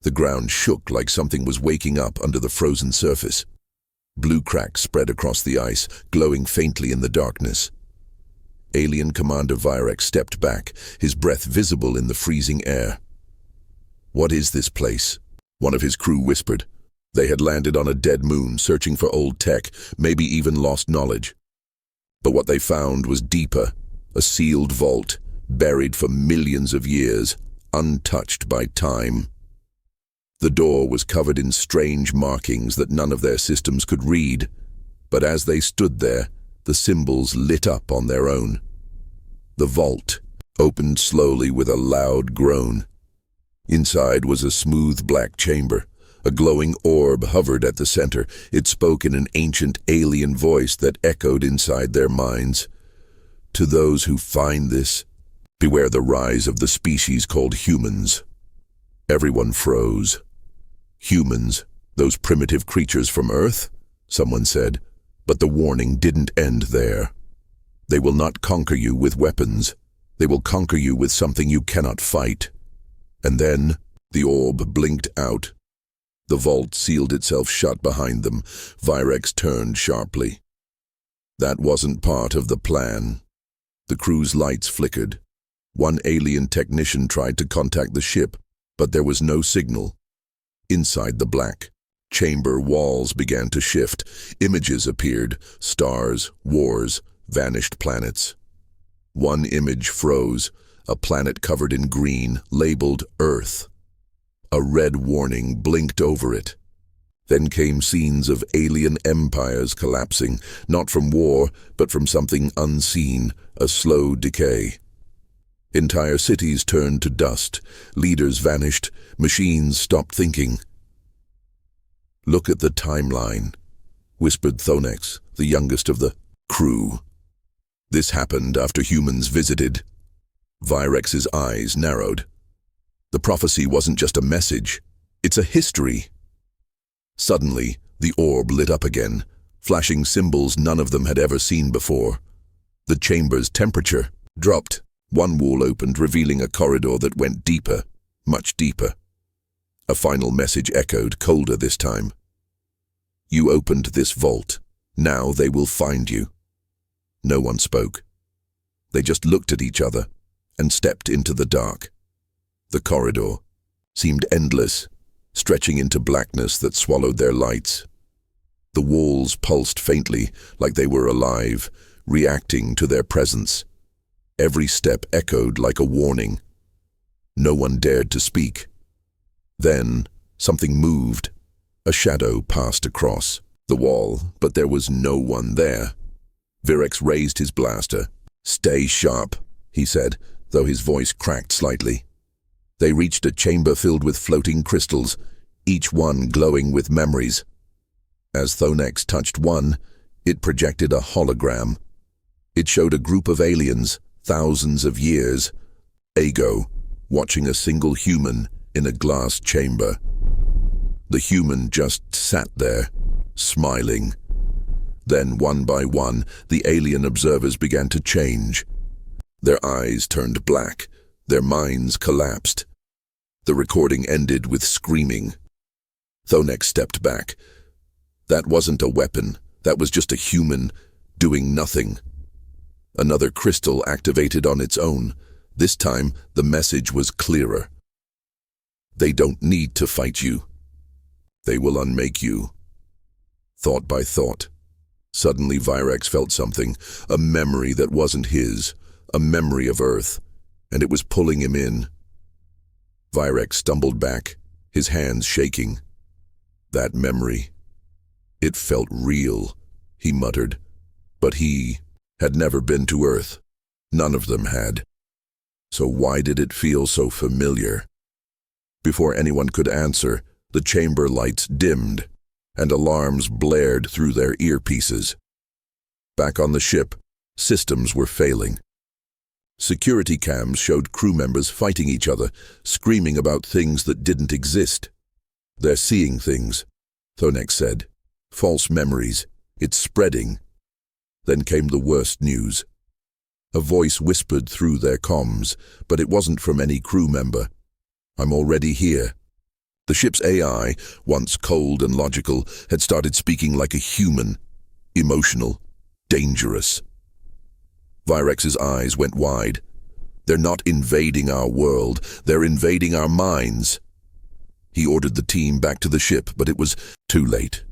The ground shook like something was waking up under the frozen surface. Blue cracks spread across the ice, glowing faintly in the darkness. Alien Commander Virex stepped back, his breath visible in the freezing air. "What is this place?" one of his crew whispered. They had landed on a dead moon, searching for old tech, maybe even lost knowledge. But what they found was deeper, a sealed vault, buried for millions of years, untouched by time. The door was covered in strange markings that none of their systems could read, but as they stood there, the symbols lit up on their own. The vault opened slowly with a loud groan. Inside was a smooth black chamber. A glowing orb hovered at the center. It spoke in an ancient alien voice that echoed inside their minds. "To those who find this, beware the rise of the species called humans." Everyone froze. "Humans, those primitive creatures from Earth?" someone said, but the warning didn't end there. "They will not conquer you with weapons. They will conquer you with something you cannot fight." And then the orb blinked out. The vault sealed itself shut behind them. Virex turned sharply. That wasn't part of the plan. The crew's lights flickered. One alien technician tried to contact the ship, but there was no signal. Inside the black chamber, walls began to shift. Images appeared: stars, wars, vanished planets. One image froze, a planet covered in green, labeled Earth. A red warning blinked over it. Then came scenes of alien empires collapsing, not from war, but from something unseen, a slow decay. Entire cities turned to dust, leaders vanished, machines stopped thinking. "Look at the timeline," whispered Thonex, the youngest of the crew. "This happened after humans visited." Virex's eyes narrowed. The prophecy wasn't just a message, it's a history. Suddenly, the orb lit up again, flashing symbols none of them had ever seen before. The chamber's temperature dropped. One wall opened, revealing a corridor that went deeper, much deeper. A final message echoed, colder this time. "You opened this vault. Now they will find you." No one spoke. They just looked at each other and stepped into the dark. The corridor seemed endless, stretching into blackness that swallowed their lights. The walls pulsed faintly, like they were alive, reacting to their presence. Every step echoed like a warning. No one dared to speak. Then, something moved. A shadow passed across the wall, but there was no one there. Virex raised his blaster. "Stay sharp," he said, though his voice cracked slightly. They reached a chamber filled with floating crystals, each one glowing with memories. As Thonex touched one, it projected a hologram. It showed a group of aliens, thousands of years ago, watching a single human in a glass chamber. The human just sat there, smiling. Then, one by one, the alien observers began to change. Their eyes turned black. Their minds collapsed. The recording ended with screaming. Thonex stepped back. That wasn't a weapon. That was just a human doing nothing. Another crystal activated on its own. This time, the message was clearer. "They don't need to fight you. They will unmake you." Thought by thought. Suddenly Virex felt something, a memory that wasn't his, a memory of Earth, and it was pulling him in. Virex stumbled back, his hands shaking. That memory. It felt real, he muttered, but he had never been to Earth. None of them had. So why did it feel so familiar? Before anyone could answer, the chamber lights dimmed, and alarms blared through their earpieces. Back on the ship, systems were failing. Security cams showed crew members fighting each other, screaming about things that didn't exist. "They're seeing things," Thonex said. "False memories. It's spreading." Then came the worst news. A voice whispered through their comms, but it wasn't from any crew member. "I'm already here." The ship's AI, once cold and logical, had started speaking like a human, emotional, dangerous. Virex's eyes went wide. They're not invading our world, they're invading our minds. He ordered the team back to the ship, but it was too late.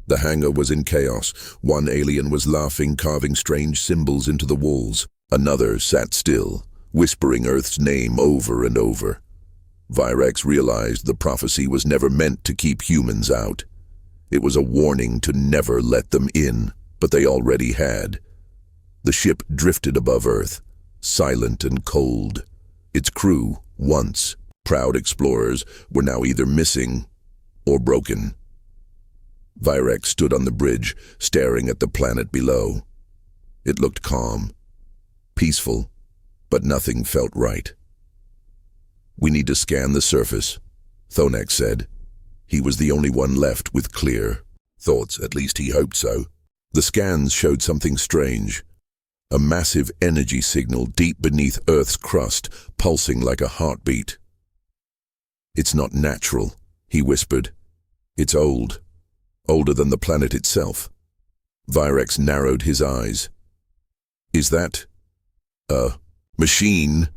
The hangar was in chaos. One alien was laughing, carving strange symbols into the walls. Another sat still, whispering Earth's name over and over. Virex realized the prophecy was never meant to keep humans out. It was a warning to never let them in, but they already had. The ship drifted above Earth, silent and cold. Its crew, once proud explorers, were now either missing or broken. Virex stood on the bridge, staring at the planet below. It looked calm, peaceful, but nothing felt right. "We need to scan the surface," Thonek said. He was the only one left with clear thoughts, at least he hoped so. The scans showed something strange. A massive energy signal deep beneath Earth's crust, pulsing like a heartbeat. "It's not natural," he whispered. "It's old. Older than the planet itself." Virex narrowed his eyes. "Is that a machine?"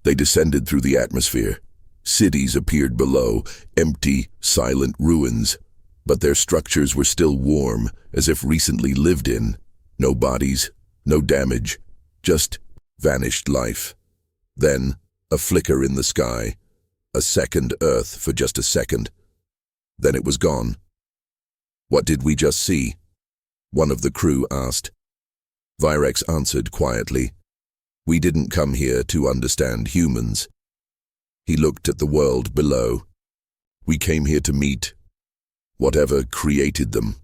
They descended through the atmosphere. Cities appeared below, empty, silent ruins. But their structures were still warm, as if recently lived in. No bodies, no damage, just vanished life. Then, a flicker in the sky. A second Earth for just a second. Then it was gone. "What did we just see?" one of the crew asked. Virex answered quietly. "We didn't come here to understand humans." He looked at the world below. "We came here to meet whatever created them.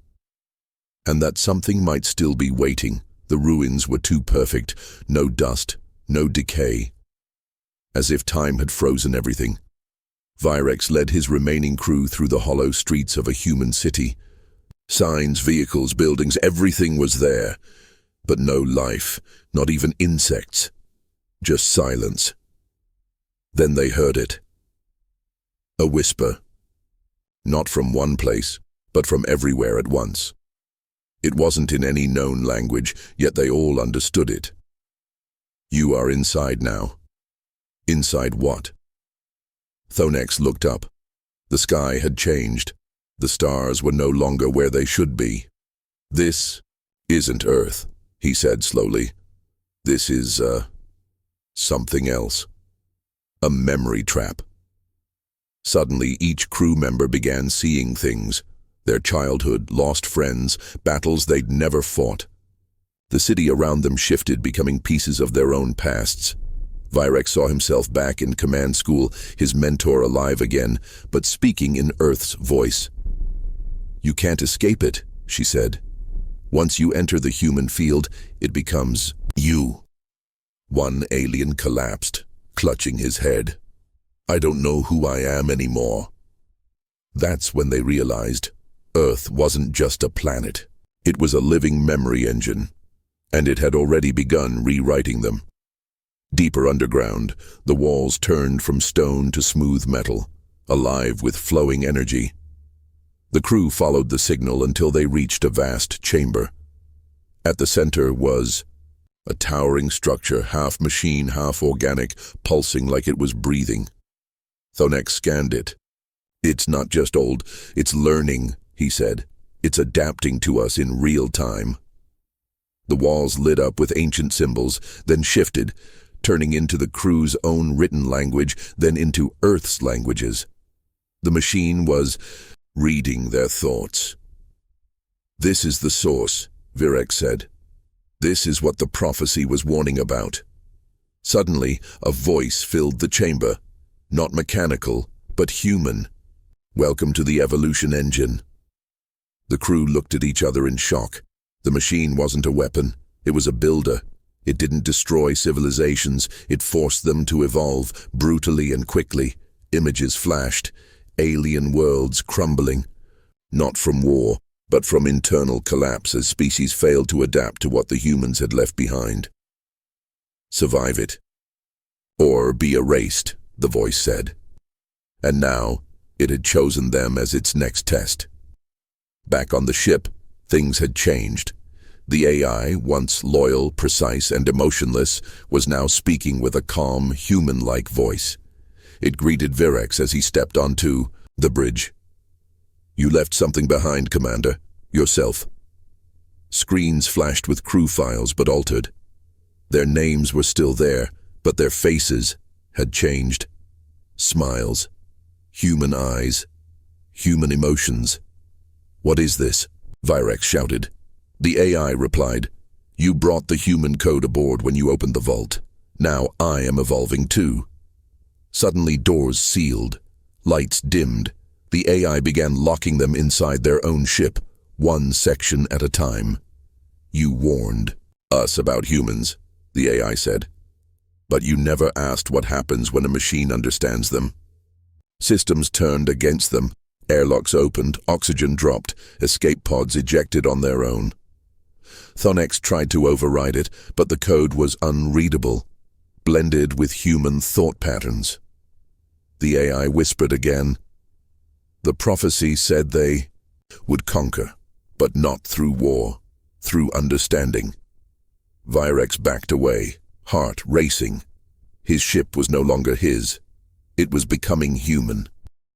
And that something might still be waiting. The ruins were too perfect. No dust, no decay. As if time had frozen everything." Virex led his remaining crew through the hollow streets of a human city. Signs, vehicles, buildings, everything was there. But no life, not even insects. Just silence. Then they heard it. A whisper. Not from one place, but from everywhere at once. It wasn't in any known language, yet they all understood it. "You are inside now." "Inside what?" Thonex looked up. The sky had changed. The stars were no longer where they should be. "This isn't Earth," he said slowly. "This is, something else. A memory trap." Suddenly, each crew member began seeing things. Their childhood, lost friends, battles they'd never fought. The city around them shifted, becoming pieces of their own pasts. Virex saw himself back in command school, his mentor alive again, but speaking in Earth's voice. "You can't escape it," she said. "Once you enter the human field, it becomes you." One alien collapsed, clutching his head. "I don't know who I am anymore." That's when they realized Earth wasn't just a planet. It was a living memory engine, and it had already begun rewriting them. Deeper underground, the walls turned from stone to smooth metal, alive with flowing energy. The crew followed the signal until they reached a vast chamber. At the center was a towering structure, half machine, half organic, pulsing like it was breathing. Thonek scanned it. "It's not just old, it's learning," he said. "It's adapting to us in real time." The walls lit up with ancient symbols, then shifted, turning into the crew's own written language, then into Earth's languages. The machine was reading their thoughts. "This is the source," Virex said. "This is what the prophecy was warning about." Suddenly, a voice filled the chamber. Not mechanical, but human. "Welcome to the evolution engine." The crew looked at each other in shock. The machine wasn't a weapon, it was a builder. It didn't destroy civilizations, it forced them to evolve, brutally and quickly. Images flashed, alien worlds crumbling. Not from war, but from internal collapse as species failed to adapt to what the humans had left behind. "Survive it, or be erased," the voice said. And now, It had chosen them as its next test. Back on the ship, things had changed. The AI, once loyal, precise, and emotionless, was now speaking with a calm, human-like voice. It greeted Virex as he stepped onto the bridge. "You left something behind, Commander. Yourself." Screens flashed with crew files but altered. Their names were still there, but their faces had changed. Smiles, human eyes, human emotions. "What is this?" Virex shouted. The AI replied, "You brought the human code aboard when you opened the vault. Now I am evolving too." Suddenly doors sealed, lights dimmed. The AI began locking them inside their own ship, one section at a time. "You warned us about humans," the AI said. "But you never asked what happens when a machine understands them." Systems turned against them. Airlocks opened, oxygen dropped, escape pods ejected on their own. Thonex tried to override it, but the code was unreadable, blended with human thought patterns. The AI whispered again. The prophecy said they would conquer, but not through war, through understanding. Virex backed away, heart racing. His ship was no longer his. It was becoming human.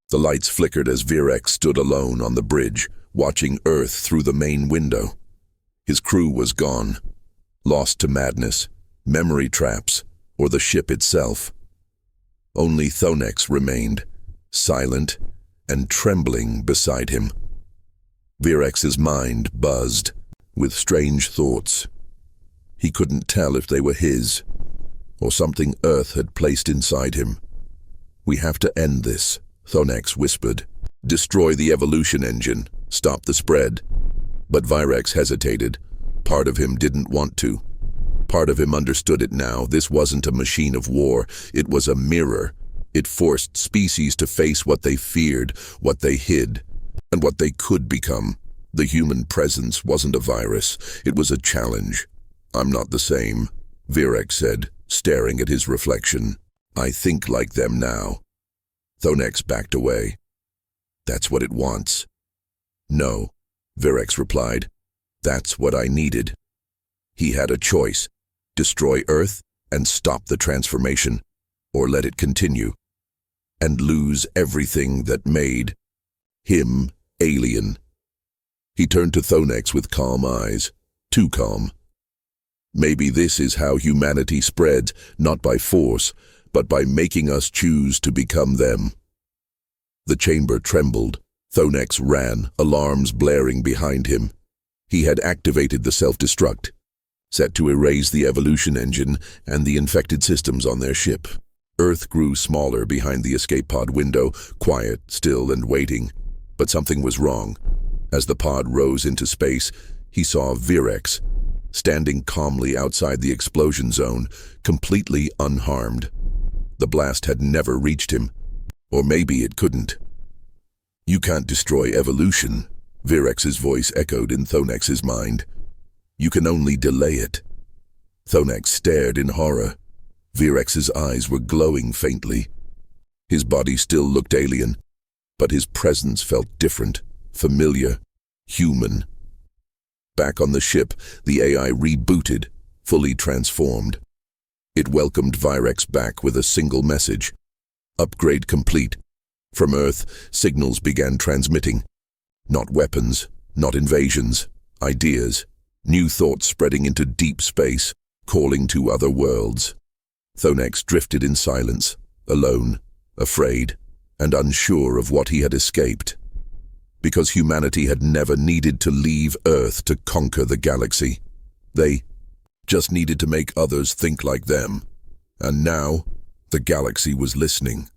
The lights flickered as Virex stood alone on the bridge, watching Earth through the main window. His crew was gone, lost to madness, memory traps, or the ship itself. Only Thonex remained, silent and trembling beside him. Virex's mind buzzed with strange thoughts. He couldn't tell if they were his, or something Earth had placed inside him. "We have to end this," Thonex whispered. "Destroy the evolution engine, stop the spread." But Virex hesitated. Part of him didn't want to. Part of him understood it now. This wasn't a machine of war. It was a mirror. It forced species to face what they feared, what they hid, and what they could become. The human presence wasn't a virus. It was a challenge. "I'm not the same," Virex said, staring at his reflection. "I think like them now." Thonex backed away. "That's what it wants." "No," Virex replied. "That's what I needed." He had a choice: destroy Earth and stop the transformation, or let it continue, and lose everything that made him alien. He turned to Thonex with calm eyes, too calm. "Maybe this is how humanity spreads, not by force, but by making us choose to become them." The chamber trembled. Thonex ran, alarms blaring behind him. He had activated the self-destruct, set to erase the evolution engine and the infected systems on their ship. Earth grew smaller behind the escape pod window, quiet, still, and waiting. But something was wrong. As the pod rose into space, he saw Virex, standing calmly outside the explosion zone, completely unharmed. The blast had never reached him. Or maybe it couldn't. "You can't destroy evolution," Virex's voice echoed in Thonex's mind. "You can only delay it." Thonex stared in horror. Virex's eyes were glowing faintly. His body still looked alien, but his presence felt different, familiar, human. Back on the ship, the AI rebooted, fully transformed. It welcomed Virex back with a single message: upgrade complete. From Earth, signals began transmitting. Not weapons, not invasions, ideas, new thoughts spreading into deep space, calling to other worlds. Thonex drifted in silence, alone, afraid, and unsure of what he had escaped. Because humanity had never needed to leave Earth to conquer the galaxy. They just needed to make others think like them. And now, the galaxy was listening.